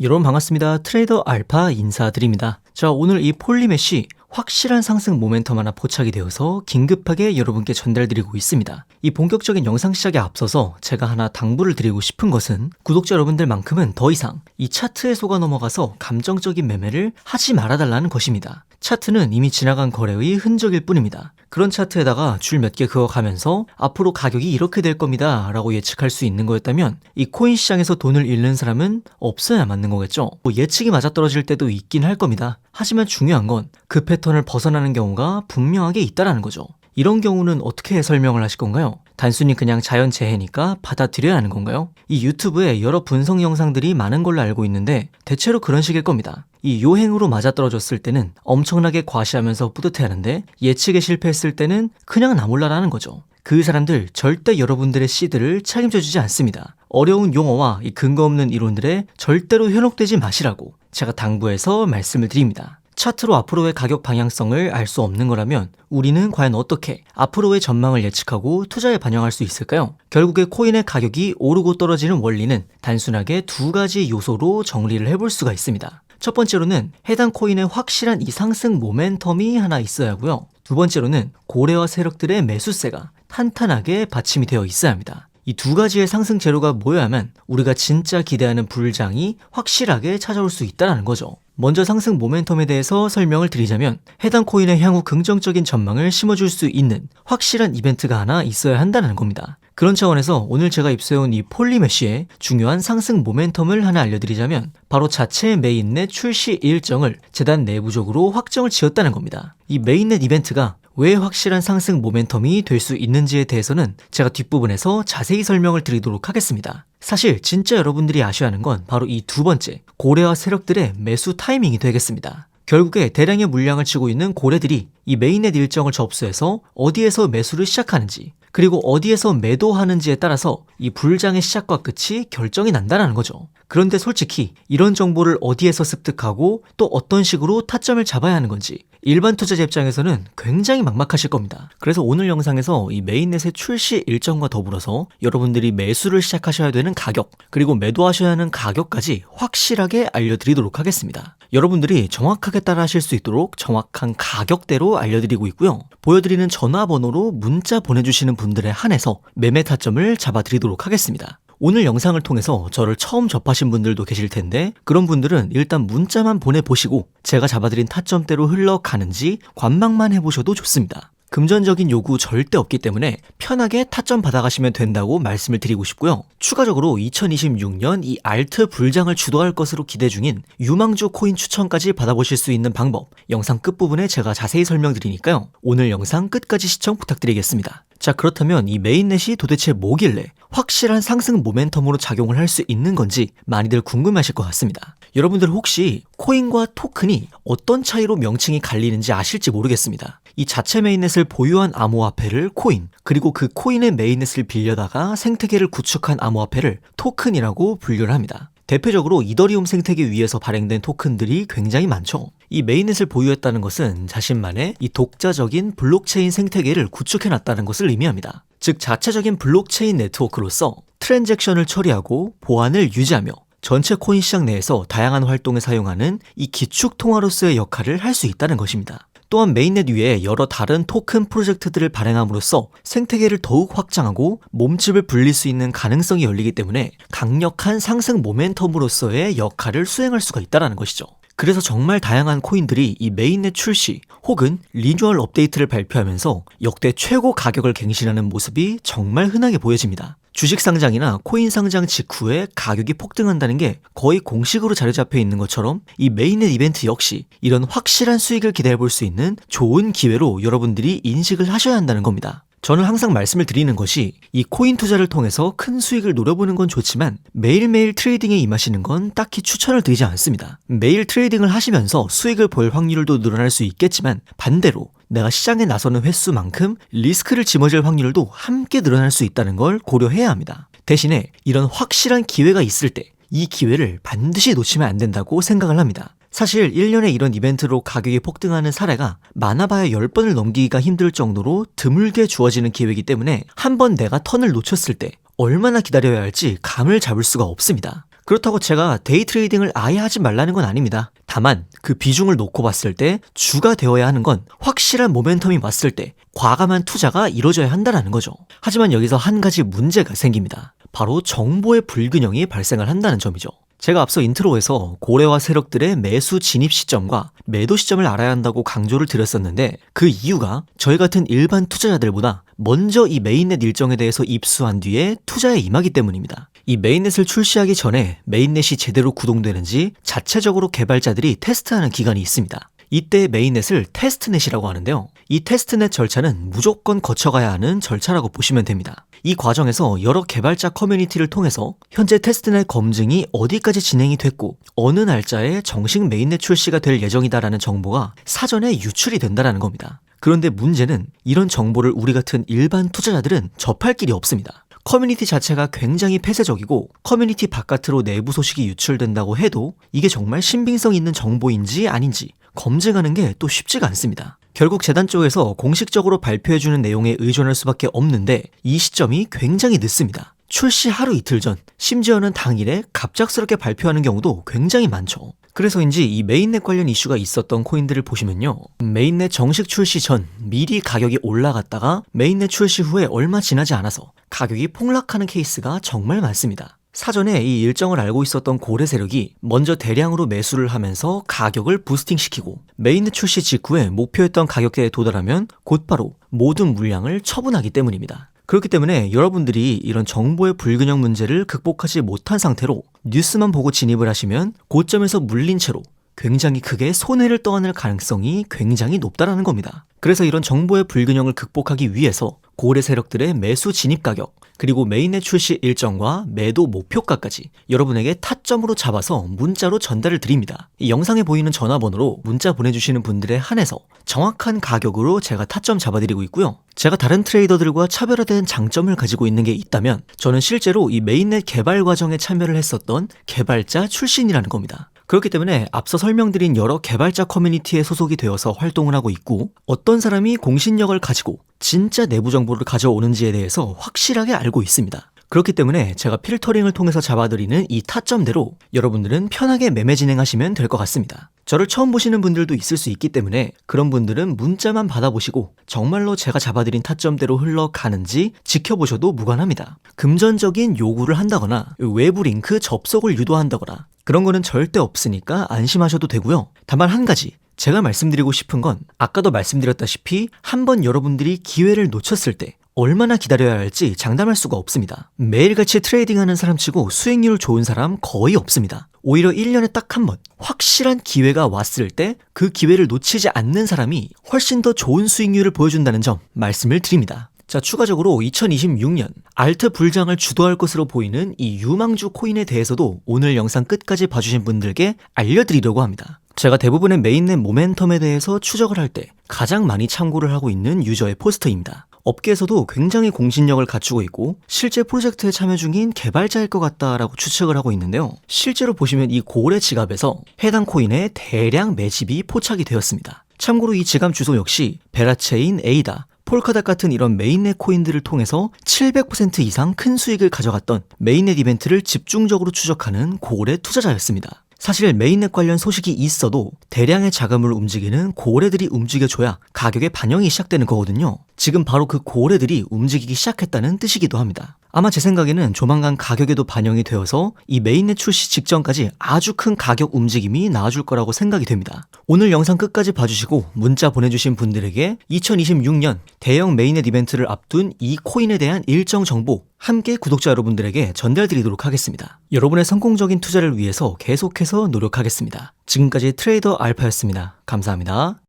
여러분 반갑습니다. 트레이더 알파 인사드립니다. 자, 오늘 이 폴리메시 확실한 상승 모멘텀 하나 포착이 되어서 긴급하게 여러분께 전달드리고 있습니다. 이 본격적인 영상 시작에 앞서서 제가 하나 당부를 드리고 싶은 것은 구독자 여러분들만큼은 더 이상 이 차트에 속아 넘어가서 감정적인 매매를 하지 말아달라는 것입니다. 차트는 이미 지나간 거래의 흔적일 뿐입니다. 그런 차트에다가 줄 몇 개 그어가면서 앞으로 가격이 이렇게 될 겁니다 라고 예측할 수 있는 거였다면 이 코인 시장에서 돈을 잃는 사람은 없어야 맞는 거겠죠. 예측이 맞아떨어질 때도 있긴 할 겁니다. 하지만 중요한 건 그 패턴을 벗어나는 경우가 분명하게 있다라는 거죠. 이런 경우는 어떻게 설명을 하실 건가요? 단순히 그냥 자연재해니까 받아들여야 하는 건가요? 이 유튜브에 여러 분석 영상들이 많은 걸로 알고 있는데 대체로 그런 식일 겁니다. 이 요행으로 맞아떨어졌을 때는 엄청나게 과시하면서 뿌듯해하는데 예측에 실패했을 때는 그냥 나 몰라라는 거죠. 그 사람들 절대 여러분들의 시드를 책임져주지 않습니다. 어려운 용어와 이 근거 없는 이론들에 절대로 현혹되지 마시라고 제가 당부해서 말씀을 드립니다. 차트로 앞으로의 가격 방향성을 알 수 없는 거라면 우리는 과연 어떻게 앞으로의 전망을 예측하고 투자에 반영할 수 있을까요? 결국에 코인의 가격이 오르고 떨어지는 원리는 단순하게 두 가지 요소로 정리를 해볼 수가 있습니다. 첫 번째로는 해당 코인의 확실한 이 상승 모멘텀이 하나 있어야 하고요. 두 번째로는 고래와 세력들의 매수세가 탄탄하게 받침이 되어 있어야 합니다. 이 두 가지의 상승 재료가 모여야만 우리가 진짜 기대하는 불장이 확실하게 찾아올 수 있다는 거죠. 먼저 상승 모멘텀에 대해서 설명을 드리자면 해당 코인의 향후 긍정적인 전망을 심어줄 수 있는 확실한 이벤트가 하나 있어야 한다는 겁니다. 그런 차원에서 오늘 제가 입수해온 이 폴리메시의 중요한 상승 모멘텀을 하나 알려드리자면 바로 자체 메인넷 출시 일정을 재단 내부적으로 확정을 지었다는 겁니다. 이 메인넷 이벤트가 왜 확실한 상승 모멘텀이 될 수 있는지에 대해서는 제가 뒷부분에서 자세히 설명을 드리도록 하겠습니다. 사실 진짜 여러분들이 아셔야 하는 건 바로 이 두 번째, 고래와 세력들의 매수 타이밍이 되겠습니다. 결국에 대량의 물량을 치고 있는 고래들이 이 메인넷 일정을 접수해서 어디에서 매수를 시작하는지 그리고 어디에서 매도하는지에 따라서 이 불장의 시작과 끝이 결정이 난다는 거죠. 그런데 솔직히 이런 정보를 어디에서 습득하고 또 어떤 식으로 타점을 잡아야 하는 건지 일반 투자자 입장에서는 굉장히 막막하실 겁니다. 그래서 오늘 영상에서 이 메인넷의 출시 일정과 더불어서 여러분들이 매수를 시작하셔야 되는 가격 그리고 매도하셔야 하는 가격까지 확실하게 알려드리도록 하겠습니다. 여러분들이 정확하게 따라 하실 수 있도록 정확한 가격대로 알려드리고 있고요. 보여드리는 전화번호로 문자 보내주시는 분들에 한해서 매매 타점을 잡아드리도록 하겠습니다. 오늘 영상을 통해서 저를 처음 접하신 분들도 계실 텐데 그런 분들은 일단 문자만 보내보시고 제가 잡아드린 타점대로 흘러가는지 관망만 해보셔도 좋습니다. 금전적인 요구 절대 없기 때문에 편하게 타점 받아가시면 된다고 말씀을 드리고 싶고요. 추가적으로 2026년 이 알트 불장을 주도할 것으로 기대 중인 유망주 코인 추천까지 받아보실 수 있는 방법 영상 끝부분에 제가 자세히 설명드리니까요. 오늘 영상 끝까지 시청 부탁드리겠습니다. 자, 그렇다면 이 메인넷이 도대체 뭐길래 확실한 상승 모멘텀으로 작용을 할 수 있는 건지 많이들 궁금하실 것 같습니다. 여러분들 혹시 코인과 토큰이 어떤 차이로 명칭이 갈리는지 아실지 모르겠습니다. 이 자체 메인넷을 보유한 암호화폐를 코인, 그리고 그 코인의 메인넷을 빌려다가 생태계를 구축한 암호화폐를 토큰이라고 분류를 합니다. 대표적으로 이더리움 생태계 위에서 발행된 토큰들이 굉장히 많죠. 이 메인넷을 보유했다는 것은 자신만의 이 독자적인 블록체인 생태계를 구축해놨다는 것을 의미합니다. 즉 자체적인 블록체인 네트워크로서 트랜잭션을 처리하고 보안을 유지하며 전체 코인 시장 내에서 다양한 활동에 사용하는 이 기축 통화로서의 역할을 할 수 있다는 것입니다. 또한 메인넷 위에 여러 다른 토큰 프로젝트들을 발행함으로써 생태계를 더욱 확장하고 몸집을 불릴 수 있는 가능성이 열리기 때문에 강력한 상승 모멘텀으로서의 역할을 수행할 수가 있다는 것이죠. 그래서 정말 다양한 코인들이 이 메인넷 출시 혹은 리뉴얼 업데이트를 발표하면서 역대 최고 가격을 갱신하는 모습이 정말 흔하게 보여집니다. 주식 상장이나 코인 상장 직후에 가격이 폭등한다는 게 거의 공식으로 자리 잡혀 있는 것처럼 이 메인넷 이벤트 역시 이런 확실한 수익을 기대해 볼 수 있는 좋은 기회로 여러분들이 인식을 하셔야 한다는 겁니다. 저는 항상 말씀을 드리는 것이 이 코인 투자를 통해서 큰 수익을 노려보는 건 좋지만 매일매일 트레이딩에 임하시는 건 딱히 추천을 드리지 않습니다. 매일 트레이딩을 하시면서 수익을 볼 확률도 늘어날 수 있겠지만 반대로 내가 시장에 나서는 횟수만큼 리스크를 짊어질 확률도 함께 늘어날 수 있다는 걸 고려해야 합니다. 대신에 이런 확실한 기회가 있을 때 이 기회를 반드시 놓치면 안 된다고 생각을 합니다. 사실 1년에 이런 이벤트로 가격이 폭등하는 사례가 많아봐야 10번을 넘기기가 힘들 정도로 드물게 주어지는 기회이기 때문에 한번 내가 턴을 놓쳤을 때 얼마나 기다려야 할지 감을 잡을 수가 없습니다. 그렇다고 제가 데이 트레이딩을 아예 하지 말라는 건 아닙니다. 다만 그 비중을 놓고 봤을 때 주가 되어야 하는 건 확실한 모멘텀이 왔을 때 과감한 투자가 이루어져야 한다는 거죠. 하지만 여기서 한 가지 문제가 생깁니다. 바로 정보의 불균형이 발생을 한다는 점이죠. 제가 앞서 인트로에서 고래와 세력들의 매수 진입 시점과 매도 시점을 알아야 한다고 강조를 드렸었는데 그 이유가 저희 같은 일반 투자자들보다 먼저 이 메인넷 일정에 대해서 입수한 뒤에 투자에 임하기 때문입니다. 이 메인넷을 출시하기 전에 메인넷이 제대로 구동되는지 자체적으로 개발자들이 테스트하는 기간이 있습니다. 이때 메인넷을 테스트넷이라고 하는데요. 이 테스트넷 절차는 무조건 거쳐가야 하는 절차라고 보시면 됩니다. 이 과정에서 여러 개발자 커뮤니티를 통해서 현재 테스트넷 검증이 어디까지 진행이 됐고 어느 날짜에 정식 메인넷 출시가 될 예정이다라는 정보가 사전에 유출이 된다는 겁니다. 그런데 문제는 이런 정보를 우리 같은 일반 투자자들은 접할 길이 없습니다. 커뮤니티 자체가 굉장히 폐쇄적이고 커뮤니티 바깥으로 내부 소식이 유출된다고 해도 이게 정말 신빙성 있는 정보인지 아닌지 검증하는 게 또 쉽지가 않습니다. 결국 재단 쪽에서 공식적으로 발표해주는 내용에 의존할 수밖에 없는데 이 시점이 굉장히 늦습니다. 출시 하루 이틀 전, 심지어는 당일에 갑작스럽게 발표하는 경우도 굉장히 많죠. 그래서인지 이 메인넷 관련 이슈가 있었던 코인들을 보시면요. 메인넷 정식 출시 전 미리 가격이 올라갔다가 메인넷 출시 후에 얼마 지나지 않아서 가격이 폭락하는 케이스가 정말 많습니다. 사전에 이 일정을 알고 있었던 고래 세력이 먼저 대량으로 매수를 하면서 가격을 부스팅시키고 메인넷 출시 직후에 목표했던 가격대에 도달하면 곧바로 모든 물량을 처분하기 때문입니다. 그렇기 때문에 여러분들이 이런 정보의 불균형 문제를 극복하지 못한 상태로 뉴스만 보고 진입을 하시면 고점에서 물린 채로 굉장히 크게 손해를 떠안을 가능성이 굉장히 높다라는 겁니다. 그래서 이런 정보의 불균형을 극복하기 위해서 고래 세력들의 매수 진입 가격 그리고 메인넷 출시 일정과 매도 목표가까지 여러분에게 타점으로 잡아서 문자로 전달을 드립니다. 이 영상에 보이는 전화번호로 문자 보내주시는 분들에 한해서 정확한 가격으로 제가 타점 잡아드리고 있고요. 제가 다른 트레이더들과 차별화된 장점을 가지고 있는 게 있다면 저는 실제로 이 메인넷 개발 과정에 참여를 했었던 개발자 출신이라는 겁니다. 그렇기 때문에 앞서 설명드린 여러 개발자 커뮤니티에 소속이 되어서 활동을 하고 있고 어떤 사람이 공신력을 가지고 진짜 내부 정보를 가져오는지에 대해서 확실하게 알고 있습니다. 그렇기 때문에 제가 필터링을 통해서 잡아드리는 이 타점대로 여러분들은 편하게 매매 진행하시면 될 것 같습니다. 저를 처음 보시는 분들도 있을 수 있기 때문에 그런 분들은 문자만 받아보시고 정말로 제가 잡아드린 타점대로 흘러가는지 지켜보셔도 무관합니다. 금전적인 요구를 한다거나 외부 링크 접속을 유도한다거나 그런 거는 절대 없으니까 안심하셔도 되고요. 다만 한 가지 제가 말씀드리고 싶은 건 아까도 말씀드렸다시피 한번 여러분들이 기회를 놓쳤을 때 얼마나 기다려야 할지 장담할 수가 없습니다. 매일같이 트레이딩하는 사람치고 수익률 좋은 사람 거의 없습니다. 오히려 1년에 딱 한 번 확실한 기회가 왔을 때 그 기회를 놓치지 않는 사람이 훨씬 더 좋은 수익률을 보여준다는 점 말씀을 드립니다. 자, 추가적으로 2026년 알트 불장을 주도할 것으로 보이는 이 유망주 코인에 대해서도 오늘 영상 끝까지 봐주신 분들께 알려드리려고 합니다. 제가 대부분의 메인넷 모멘텀에 대해서 추적을 할 때 가장 많이 참고를 하고 있는 유저의 포스터입니다. 업계에서도 굉장히 공신력을 갖추고 있고 실제 프로젝트에 참여 중인 개발자일 것 같다라고 추측을 하고 있는데요. 실제로 보시면 이 고래 지갑에서 해당 코인의 대량 매집이 포착이 되었습니다. 참고로 이 지갑 주소 역시 베라체인, 에이다, 폴카닷 같은 이런 메인넷 코인들을 통해서 700% 이상 큰 수익을 가져갔던 메인넷 이벤트를 집중적으로 추적하는 고래 투자자였습니다. 사실 메인넷 관련 소식이 있어도 대량의 자금을 움직이는 고래들이 움직여줘야 가격에 반영이 시작되는 거거든요. 지금 바로 그 고래들이 움직이기 시작했다는 뜻이기도 합니다. 아마 제 생각에는 조만간 가격에도 반영이 되어서 이 메인넷 출시 직전까지 아주 큰 가격 움직임이 나와줄 거라고 생각이 됩니다. 오늘 영상 끝까지 봐주시고 문자 보내주신 분들에게 2026년 대형 메인넷 이벤트를 앞둔 이 코인에 대한 일정 정보 함께 구독자 여러분들에게 전달드리도록 하겠습니다. 여러분의 성공적인 투자를 위해서 계속해서 노력하겠습니다. 지금까지 트레이더 알파였습니다. 감사합니다.